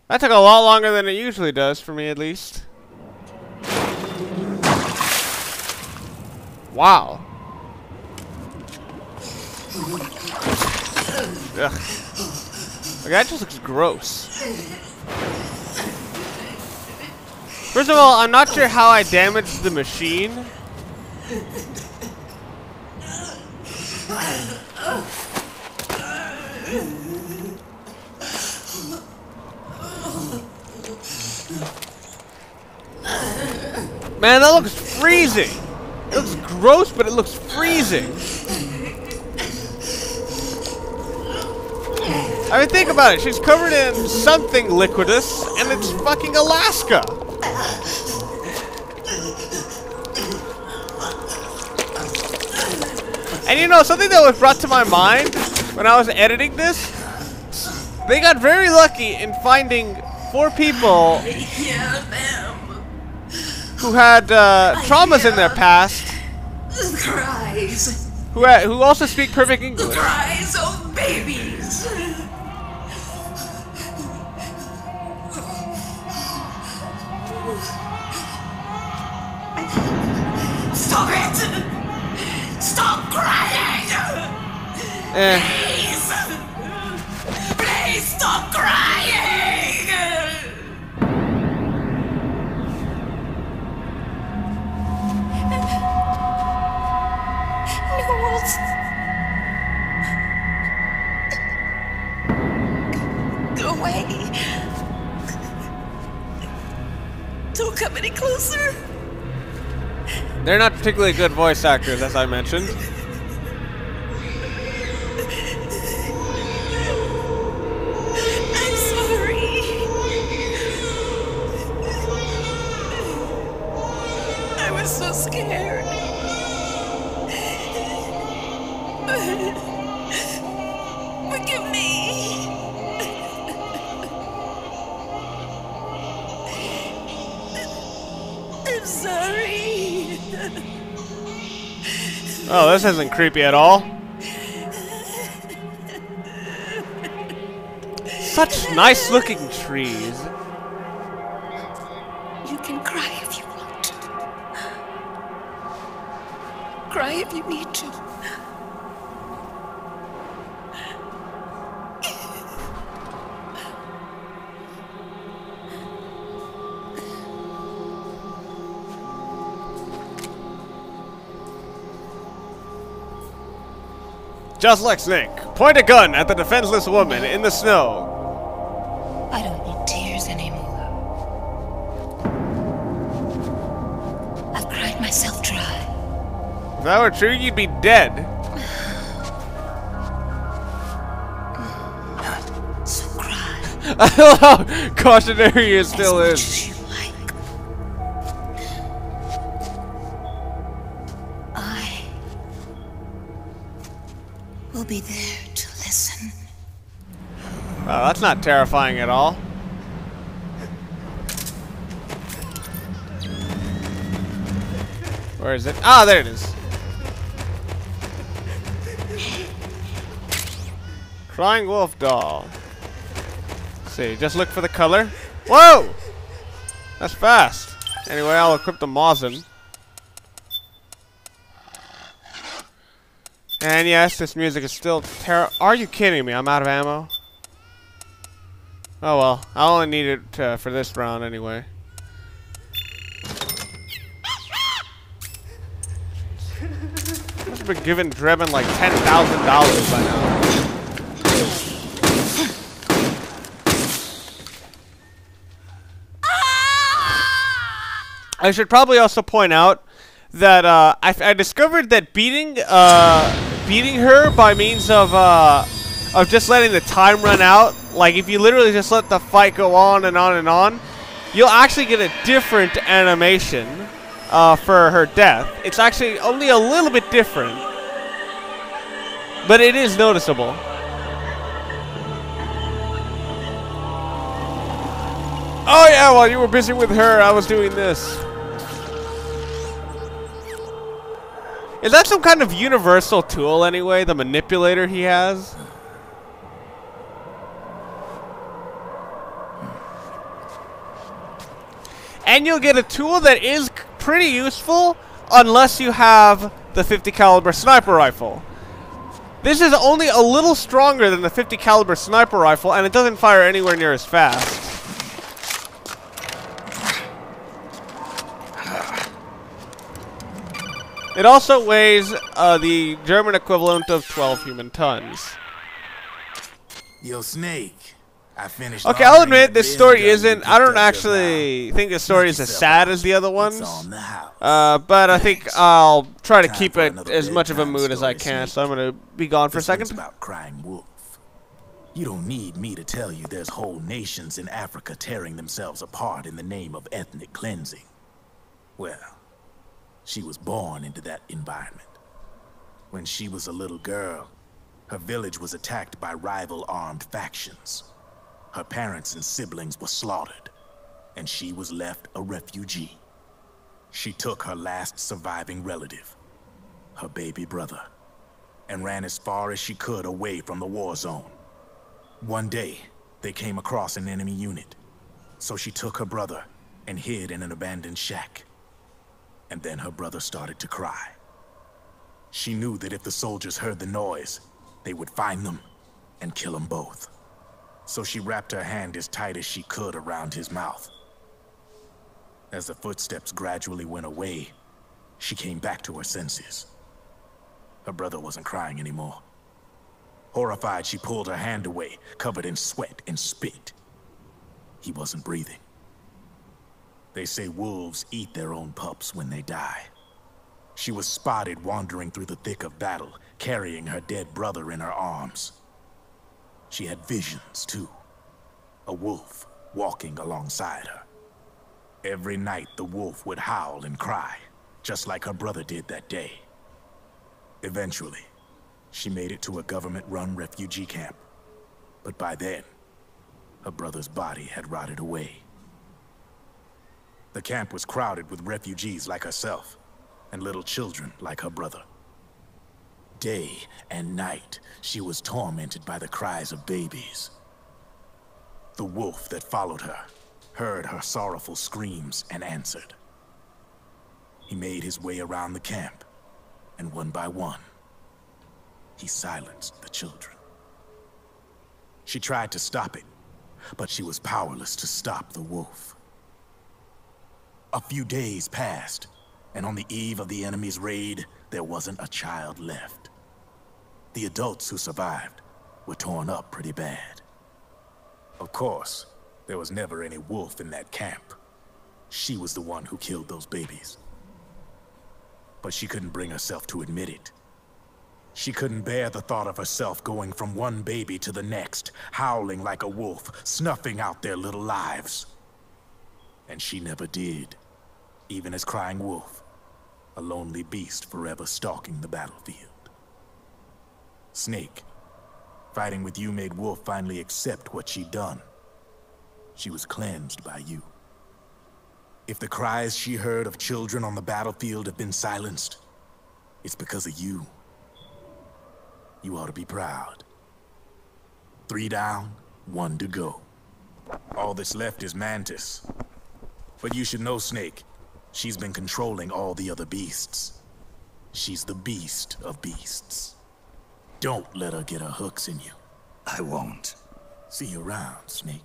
That took a lot longer than it usually does, for me at least. Wow. Ugh. Like, that just looks gross. First of all, I'm not sure how I damaged the machine. Man, that looks freezing. It looks gross, but it looks freezing. I mean, think about it. She's covered in something liquidous, and it's fucking Alaska. And you know, something that was brought to my mind when I was editing this, they got very lucky in finding 4 people who had traumas in their past, who also speak perfect English. The cries of babies. Stop it! Stop crying! Please! Please stop crying! No, go away. Don't come any closer. They're not particularly good voice actors, as I mentioned. I'm sorry. I was so scared. Forgive me. I'm sorry. Oh, this isn't creepy at all. Such nice looking trees. You can cry if you want to. Cry if you need to. Just like Snake, point a gun at the defenseless woman in the snow. I don't need tears anymore. I've cried myself dry. If that were true, you'd be dead. So cry. I love how cautionary it still as is. much as you like. I will be there to listen. Wow, that's not terrifying at all. Where is it? Ah, there it is. Crying wolf doll. Let's see, just look for the color. Whoa! That's fast. Anyway, I'll equip the Mosin. And yes, this music is still Are you kidding me? I'm out of ammo. Oh well, I only need it for this round anyway. Must have been giving Drebin like $10,000 by now. I should probably also point out that I discovered that beating her by means of just letting the time run out, like if you literally just let the fight go on and on and on, you'll actually get a different animation for her death. It's actually only a little bit different, but it is noticeable. Oh yeah, while you were busy with her, I was doing this. Is that some kind of universal tool anyway, the manipulator he has? And you'll get a tool that is pretty useful unless you have the 50 caliber sniper rifle. This is only a little stronger than the 50 caliber sniper rifle, and it doesn't fire anywhere near as fast. It also weighs the German equivalent of 12 human tons. Yo, Snake. I finished. Okay, I'll admit this story isn't. I don't actually think this story is as sad as the other ones. But I think I'll try to keep it as much of a mood as I can. So I'm gonna be gone for a second. About crying wolf. You don't need me to tell you there's whole nations in Africa tearing themselves apart in the name of ethnic cleansing. Well, she was born into that environment. When she was a little girl, her village was attacked by rival armed factions. Her parents and siblings were slaughtered, and she was left a refugee. She took her last surviving relative, her baby brother, and ran as far as she could away from the war zone. One day, they came across an enemy unit, so she took her brother and hid in an abandoned shack. And then her brother started to cry. She knew that if the soldiers heard the noise, they would find them and kill them both. So she wrapped her hand as tight as she could around his mouth. As the footsteps gradually went away, she came back to her senses. Her brother wasn't crying anymore. Horrified, she pulled her hand away, covered in sweat and spit. He wasn't breathing. They say wolves eat their own pups when they die. She was spotted wandering through the thick of battle, carrying her dead brother in her arms. She had visions, too. A wolf walking alongside her. Every night, the wolf would howl and cry, just like her brother did that day. Eventually, she made it to a government-run refugee camp. But by then, her brother's body had rotted away. The camp was crowded with refugees like herself, and little children like her brother. Day and night, she was tormented by the cries of babies. The wolf that followed her heard her sorrowful screams and answered. He made his way around the camp, and one by one, he silenced the children. She tried to stop it, but she was powerless to stop the wolf. A few days passed, and on the eve of the enemy's raid, there wasn't a child left. The adults who survived were torn up pretty bad. Of course, there was never any wolf in that camp. She was the one who killed those babies. But she couldn't bring herself to admit it. She couldn't bear the thought of herself going from one baby to the next, howling like a wolf, snuffing out their little lives. And she never did, even as crying wolf, a lonely beast forever stalking the battlefield. Snake, fighting with you made Wolf finally accept what she'd done. She was cleansed by you. If the cries she heard of children on the battlefield have been silenced, it's because of you. You ought to be proud. 3 down, 1 to go. All that's left is Mantis. But you should know, Snake, she's been controlling all the other beasts. She's the beast of beasts. Don't let her get her hooks in you. I won't. See you around, Snake.